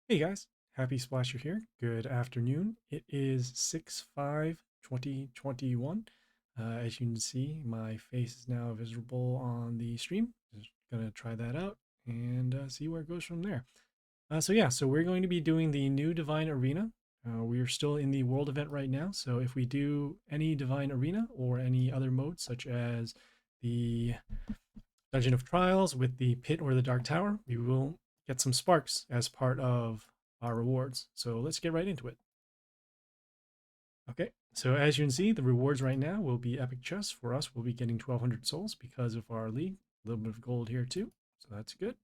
Hey guys, happy Splasher here. Good afternoon. It is 6/5/2021. As you can see, my face is now visible on the stream. Just gonna try that out and see where it goes from there. So we're going to be doing the new Divine Arena. We are still in the world event right now, so if we do any Divine Arena or any other modes, such as the Dungeon of Trials with the Pit or the Dark Tower, we will get some sparks as part of our rewards. So let's get right into it. Okay, so as you can see, the rewards right now will be epic chests. For us, we'll be getting 1,200 souls because of our league. A little bit of gold here too, so that's good.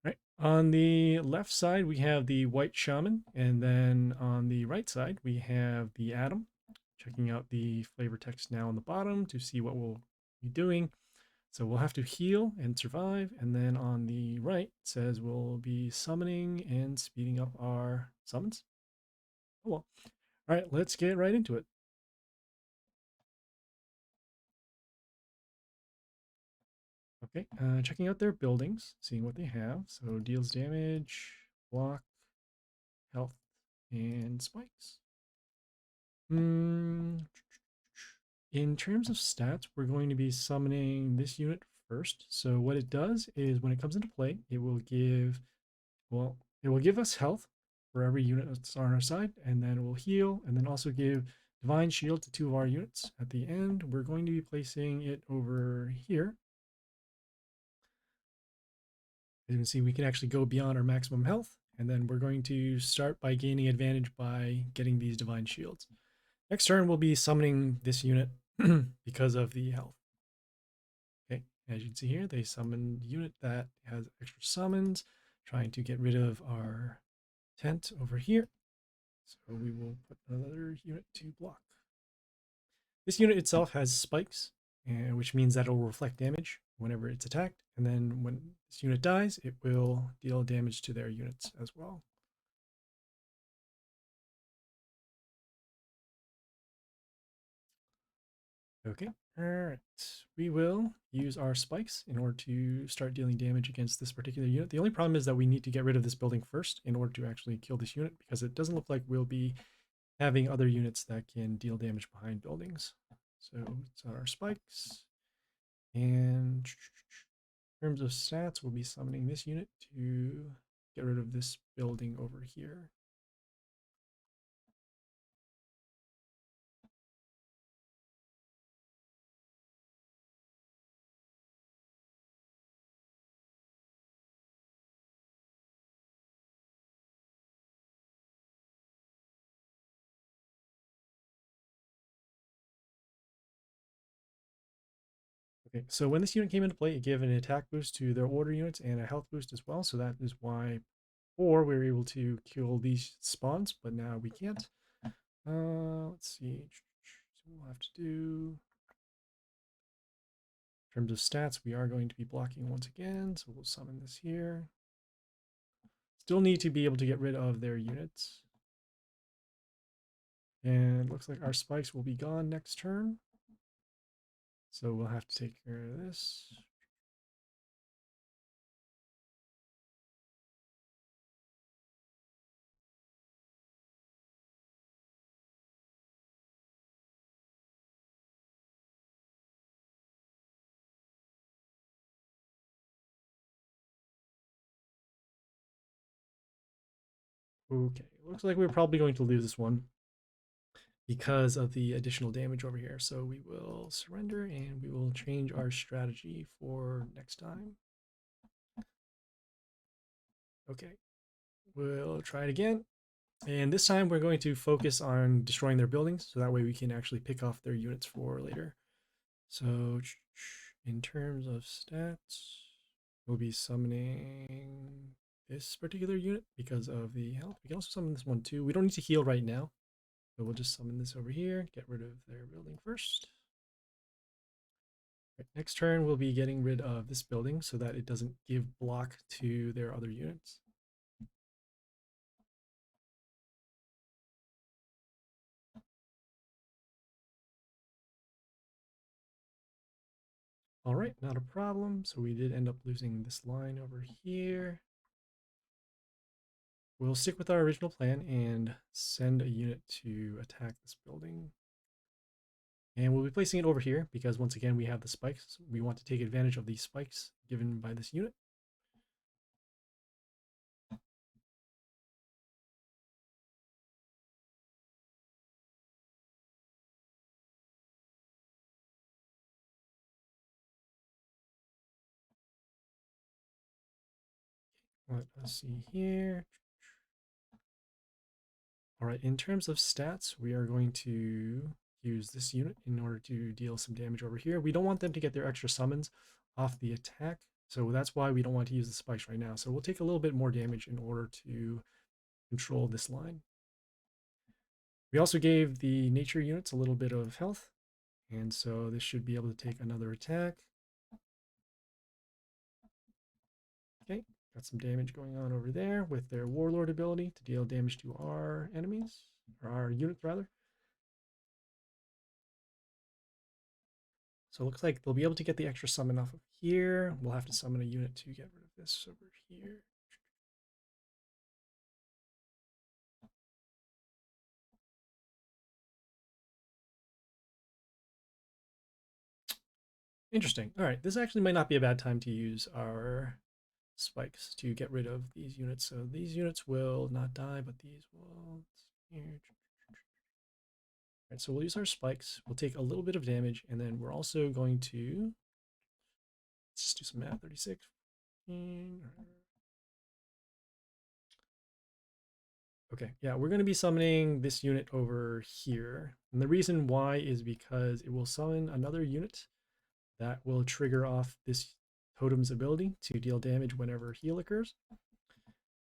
Right. On the left side, we have the white shaman, and then on the right side, we have the atom. Checking out the flavor text now on the bottom to see what we'll be doing. So we'll have to heal and survive. And then on the right, it says we'll be summoning and speeding up our summons. Oh well. All right, let's get right into it. Okay, checking out their buildings, seeing what they have. So deals damage, block, health, and spikes. In terms of stats, we're going to be summoning this unit first. So what it does is when it comes into play, it will give us health for every unit that's on our side, and then it will heal, and then also give Divine Shield to two of our units. At the end, we're going to be placing it over here. As you can see, we can actually go beyond our maximum health, and then we're going to start by gaining advantage by getting these Divine Shields. Next turn, we'll be summoning this unit because of the health. Okay, as you can see here, they summoned a unit that has extra summons, trying to get rid of our tent over here. So we will put another unit to block. This unit itself has spikes, which means that it will reflect damage whenever it's attacked. And then when this unit dies, it will deal damage to their units as well. Okay, all right. We will use our spikes in order to start dealing damage against this particular unit. The only problem is that we need to get rid of this building first in order to actually kill this unit, because it doesn't look like we'll be having other units that can deal damage behind buildings. So it's on our spikes. And in terms of stats, we'll be summoning this unit to get rid of this building over here. Okay, so when this unit came into play, it gave an attack boost to their order units and a health boost as well. So that is why before we were able to kill these spawns, but now we can't. Let's see. So we'll have to do. In terms of stats, we are going to be blocking once again. So we'll summon this here. Still need to be able to get rid of their units. And looks like our spikes will be gone next turn. So we'll have to take care of this. Okay, looks like we're probably going to lose this one because of the additional damage over here. So we will surrender and we will change our strategy for next time. Okay, we'll try it again. And this time we're going to focus on destroying their buildings, so that way we can actually pick off their units for later. So in terms of stats, we'll be summoning this particular unit because of the health. We can also summon this one too. We don't need to heal right now, but we'll just summon this over here, get rid of their building first. Right, next turn, we'll be getting rid of this building so that it doesn't give block to their other units. All right, not a problem. So we did end up losing this line over here. we'll stick with our original plan and send a unit to attack this building. And we'll be placing it over here because once again, we have the spikes. We want to take advantage of these spikes given by this unit. Let us see here. All right, in terms of stats, we are going to use this unit in order to deal some damage over here. We don't want them to get their extra summons off the attack, so that's why we don't want to use the spikes right now. So we'll take a little bit more damage in order to control this line. We also gave the nature units a little bit of health, and so this should be able to take another attack. Okay, got some damage going on over there with their warlord ability to deal damage to our enemies, or our units rather. So it looks like they'll be able to get the extra summon off of here. We'll have to summon a unit to get rid of this over here. Interesting. All right, this actually might not be a bad time to use our spikes to get rid of these units. So these units will not die, but these will. All right, so we'll use our spikes. We'll take a little bit of damage, and then we're also going to let's just do some math. 36. Okay, yeah, we're going to be summoning this unit over here. And the reason why is because it will summon another unit that will trigger off this totem's ability to deal damage whenever heal occurs.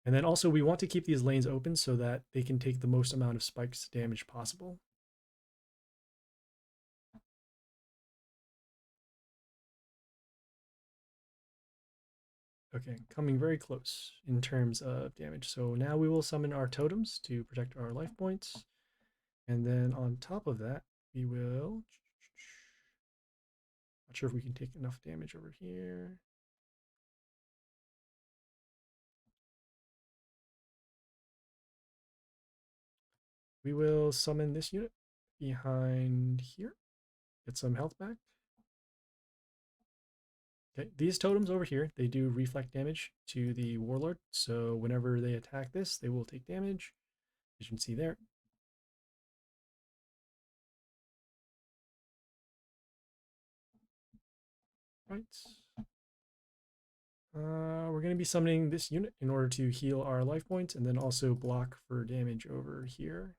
And then also we want to keep these lanes open so that they can take the most amount of spikes damage possible. Okay, coming very close in terms of damage. So now we will summon our totems to protect our life points. And then on top of that, we will... Not sure if we can take enough damage over here. We will summon this unit behind here. Get some health back. Okay, these totems over here, they do reflect damage to the warlord. So whenever they attack this, they will take damage. As you can see there. Right. We're going to be summoning this unit in order to heal our life points and then also block for damage over here.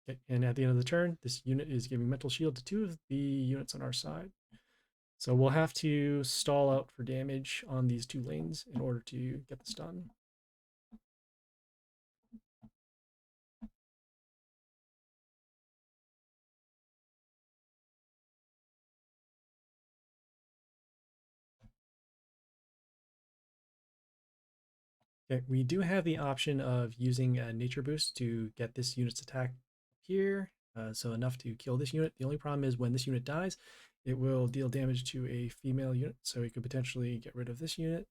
Okay, and at the end of the turn, this unit is giving mental shield to 2 of the units on our side. So we'll have to stall out for damage on these 2 lanes in order to get this done. Okay, we do have the option of using a nature boost to get this unit's attack here, so enough to kill this unit. The only problem is when this unit dies, it will deal damage to a female unit, so we could potentially get rid of this unit.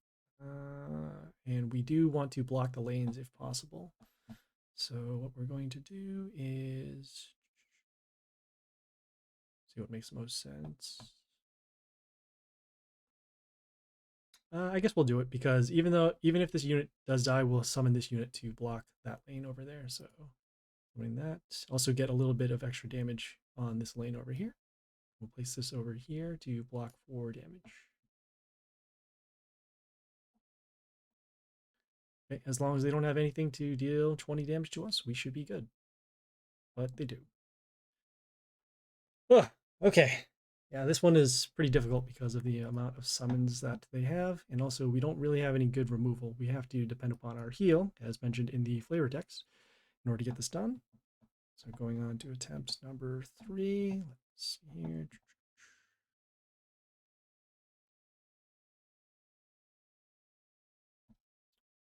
And we do want to block the lanes if possible. So what we're going to do is see what makes the most sense. I guess we'll do it because even if this unit does die, we'll summon this unit to block that lane over there. So doing that, also get a little bit of extra damage on this lane over here. We'll place this over here to block 4 damage. Okay, as long as they don't have anything to deal 20 damage to us, we should be good. But they do. Ugh, okay. Yeah, this one is pretty difficult because of the amount of summons that they have. And also, we don't really have any good removal. We have to depend upon our heal, as mentioned in the flavor text, in order to get this done. So going on to attempt number 3. Let's see here.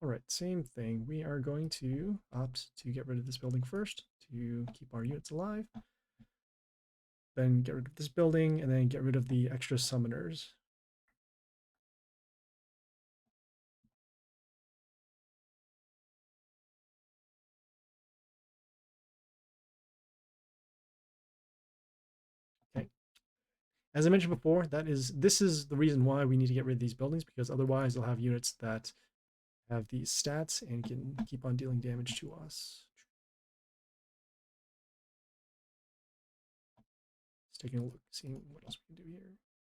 All right, same thing. We are going to opt to get rid of this building first to keep our units alive. Then get rid of this building and then get rid of the extra summoners. as I mentioned before, this is the reason why we need to get rid of these buildings, because otherwise they'll have units that have these stats and can keep on dealing damage to us. Just taking a look, seeing what else we can do here.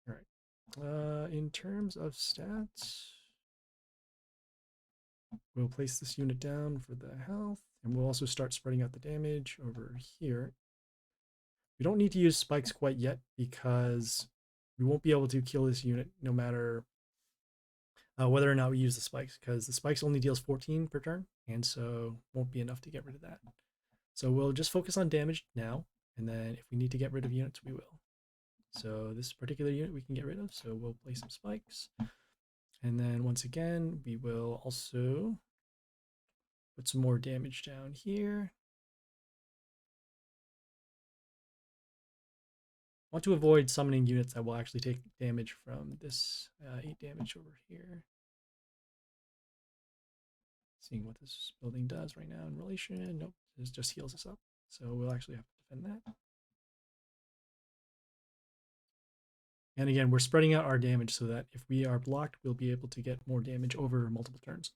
All right. In terms of stats, we'll place this unit down for the health, and we'll also start spreading out the damage over here. We don't need to use spikes quite yet because we won't be able to kill this unit no matter whether or not we use the spikes, because the spikes only deals 14 per turn, and so won't be enough to get rid of that. So we'll just focus on damage now, and then if we need to get rid of units, we will. So this particular unit we can get rid of, so we'll place some spikes. And then once again, we will also put some more damage down here. I want to avoid summoning units that will actually take damage from this 8 damage over here. Seeing what this building does right now in relation. Nope, this just heals us up. So we'll actually have to defend that. And again, we're spreading out our damage so that if we are blocked, we'll be able to get more damage over multiple turns.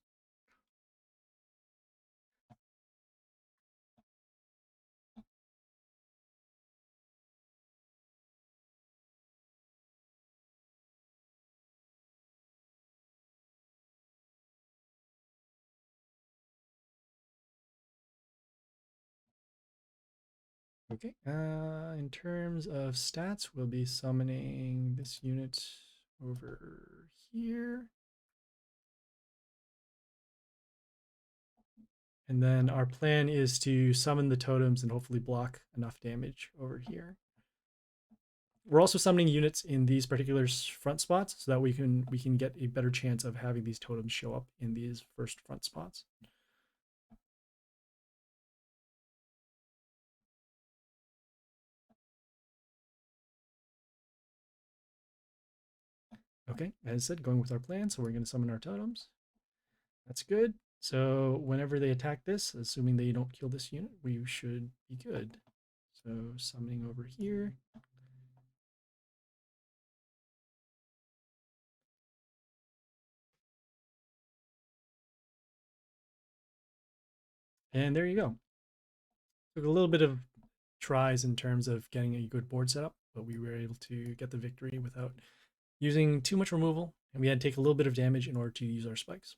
Okay, in terms of stats, we'll be summoning this unit over here. And then our plan is to summon the totems and hopefully block enough damage over here. We're also summoning units in these particular front spots so that we can get a better chance of having these totems show up in these first front spots. Okay, as I said, going with our plan, so we're going to summon our totems. That's good. So whenever they attack this, assuming they don't kill this unit, we should be good. So summoning over here. And there you go. Took a little bit of tries in terms of getting a good board setup, but we were able to get the victory without using too much removal, and we had to take a little bit of damage in order to use our spikes.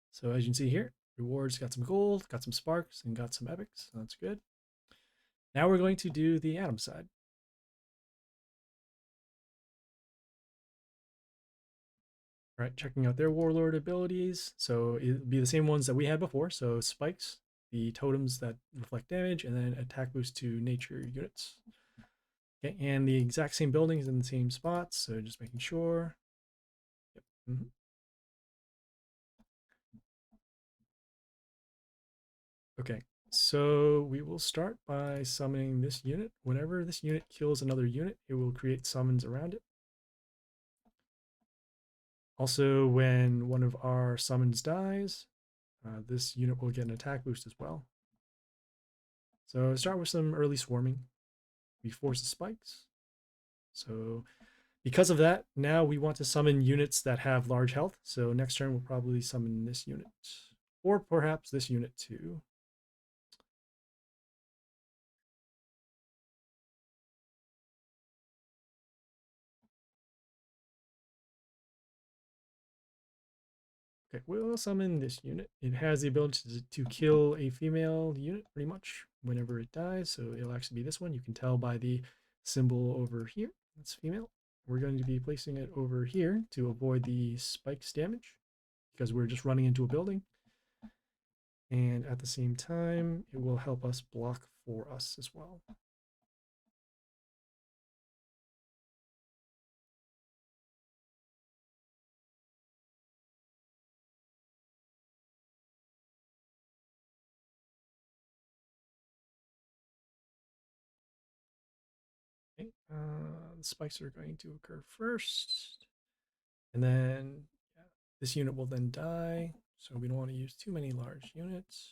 So as you can see here, rewards got some gold, got some sparks, and got some epics, so that's good. Now we're going to do the Atom side. All right, checking out their warlord abilities. So it'll be the same ones that we had before. So spikes, the totems that reflect damage, and then attack boost to nature units. Okay, and the exact same buildings in the same spots. So just making sure. Yep. Okay, so we will start by summoning this unit. Whenever this unit kills another unit, it will create summons around it. Also, when one of our summons dies, this unit will get an attack boost as well. So start with some early swarming. We force the spikes. So because of that, now we want to summon units that have large health. So next turn we'll probably summon this unit, or perhaps this unit too. Okay, we'll summon this unit. It has the ability to kill a female unit pretty much whenever it dies. So it'll actually be this one. You can tell by the symbol over here. It's female. We're going to be placing it over here to avoid the spikes damage because we're just running into a building. And at the same time, it will help us block for us as well. Okay, the spikes are going to occur first. And then yeah, this unit will then die. So we don't want to use too many large units.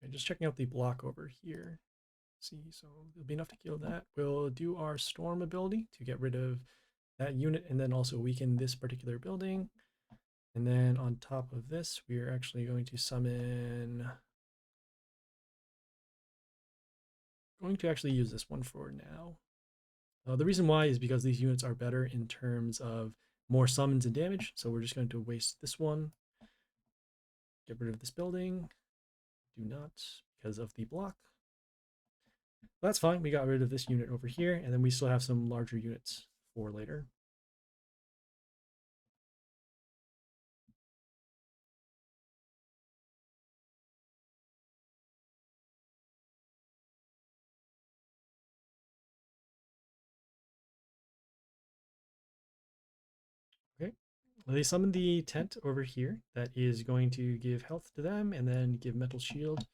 Okay, just checking out the block over here. See, so there'll be enough to kill that. We'll do our storm ability to get rid of that unit and then also weaken this particular building. And then on top of this, we are actually going to summon. Going to actually use this one for now. The reason why is because these units are better in terms of more summons and damage. So we're just going to waste this one. Get rid of this building. Do not because of the block. That's fine. We got rid of this unit over here, and then we still have some larger units for later. Okay. Well, they summon the tent over here that is going to give health to them and then give mental shield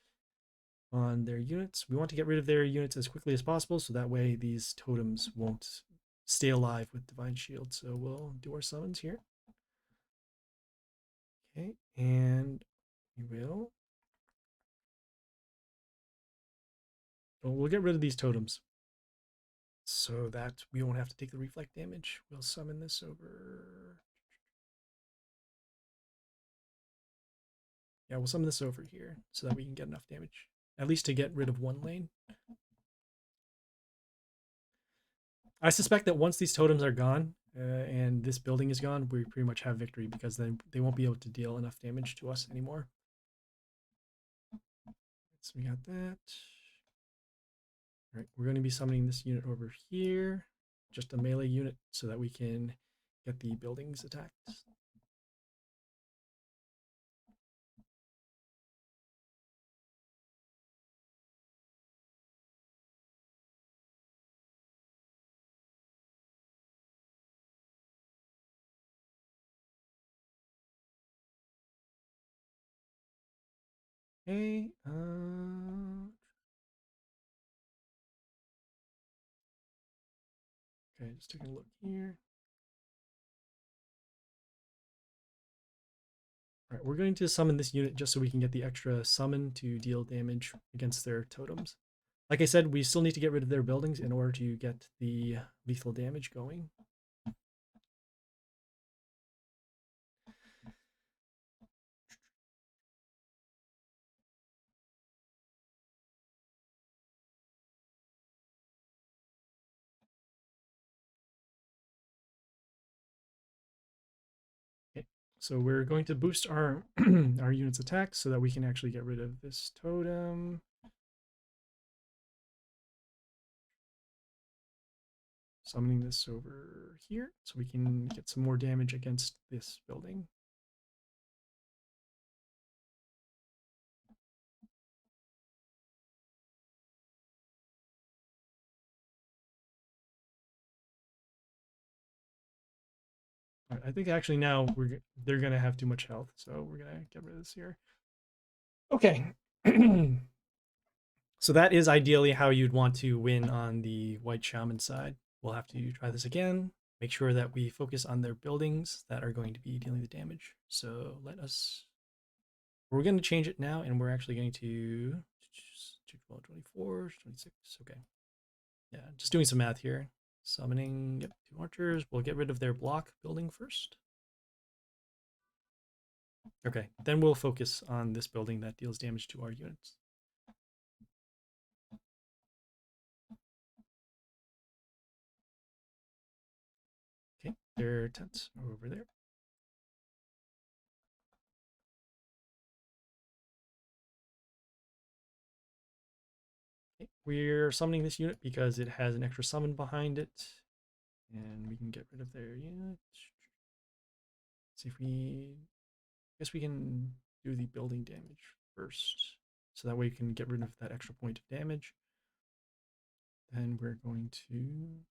on their units. We want to get rid of their units as quickly as possible so that way these totems won't stay alive with divine shield. So we'll do our summons here. Okay, and we will. Well, we'll get rid of these totems so that we won't have to take the reflect damage. We'll summon this over. Yeah, we'll summon this over here so that we can get enough damage, at least to get rid of one lane. I suspect that once these totems are gone and this building is gone, we pretty much have victory because then they won't be able to deal enough damage to us anymore. So we got that. All right, we're going to be summoning this unit over here, just a melee unit, so that we can get the buildings attacked. Okay, okay, just taking a look here. All right, we're going to summon this unit just so we can get the extra summon to deal damage against their totems. Like I said, we still need to get rid of their buildings in order to get the lethal damage going. Okay, so we're going to boost our our unit's attack so that we can actually get rid of this totem. Summoning this over here so we can get some more damage against this building. Right, I think actually now they're gonna have too much health, so we're gonna get rid of this here. Okay. So that is ideally how you'd want to win on the white shaman side. We'll have to try this again. Make sure that we focus on their buildings that are going to be dealing the damage. So let us. We're going to change it now, and we're actually going to 12, 24, 26. Okay. Yeah, just doing some math here. Summoning, yep, 2 archers. We'll get rid of their block building first. Okay, then we'll focus on this building that deals damage to our units. Okay, their tents are over there. Okay, we're summoning this unit because it has an extra summon behind it. And we can get rid of their unit. See if we. I guess we can do the building damage first. So that way we can get rid of that extra point of damage. Then we're going to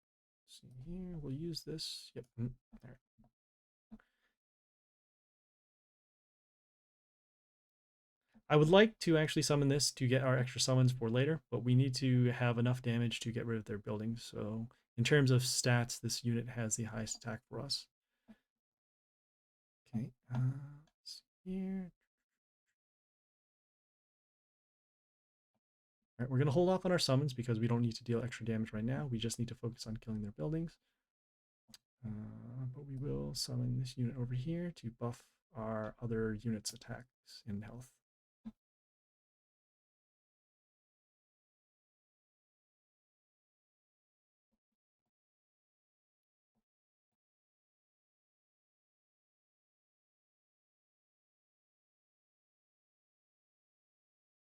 see here. We'll use this. Yep. All right. I would like to actually summon this to get our extra summons for later, but we need to have enough damage to get rid of their buildings. So in terms of stats, this unit has the highest attack for us. Okay, let's see here. Right, we're going to hold off on our summons because we don't need to deal extra damage right now. We just need to focus on killing their buildings. But we will summon this unit over here to buff our other units' attacks in health.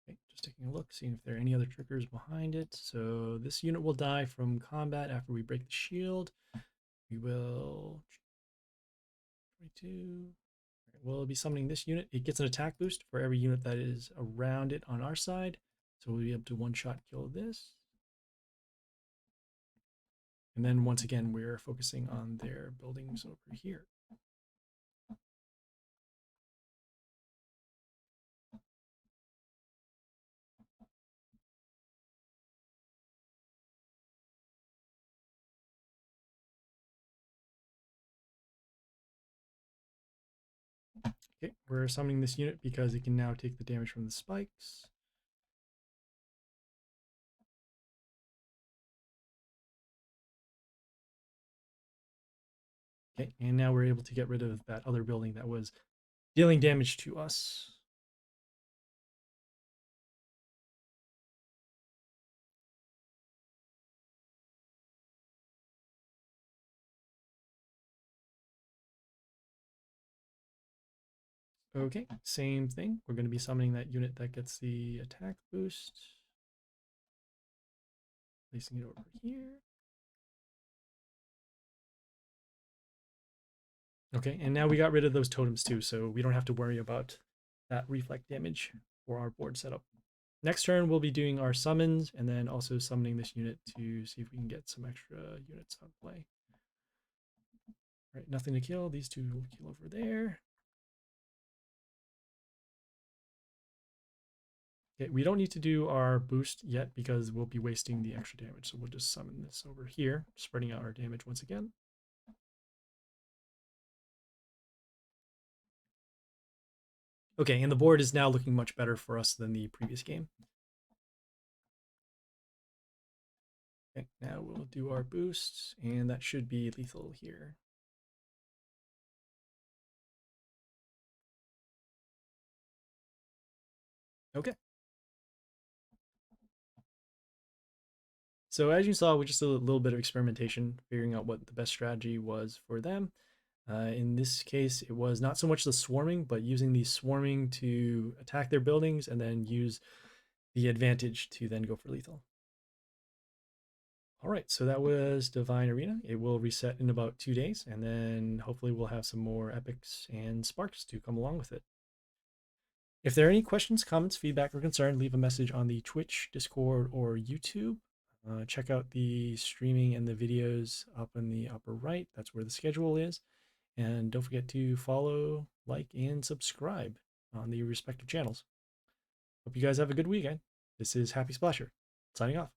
Okay, just taking a look, seeing if there are any other triggers behind it. So this unit will die from combat after we break the shield. We will 22. We'll be summoning this unit. It gets an attack boost for every unit that is around it on our side. So we'll be able to one-shot kill this. And then once again, we're focusing on their buildings over here. Okay, we're summoning this unit because it can now take the damage from the spikes. Okay, and now we're able to get rid of that other building that was dealing damage to us. Okay, same thing. We're going to be summoning that unit that gets the attack boost. Placing it over here. Okay, and now we got rid of those totems too, so we don't have to worry about that reflect damage for our board setup. Next turn, we'll be doing our summons and then also summoning this unit to see if we can get some extra units on play. All right, nothing to kill. These two will kill over there. Okay, we don't need to do our boost yet because we'll be wasting the extra damage. So we'll just summon this over here, spreading out our damage once again. Okay, and the board is now looking much better for us than the previous game. Okay, now we'll do our boosts, and that should be lethal here. Okay. So as you saw, we just did a little bit of experimentation, figuring out what the best strategy was for them. In this case, it was not so much the swarming, but using the swarming to attack their buildings and then use the advantage to then go for lethal. All right, so that was Divine Arena. It will reset in about 2 days, and then hopefully we'll have some more epics and sparks to come along with it. If there are any questions, comments, feedback, or concern, leave a message on the Twitch, Discord, or YouTube. Check out the streaming and the videos up in the upper right. That's where the schedule is. And don't forget to follow, like, and subscribe on the respective channels. Hope you guys have a good weekend. This is Happy Splasher, signing off.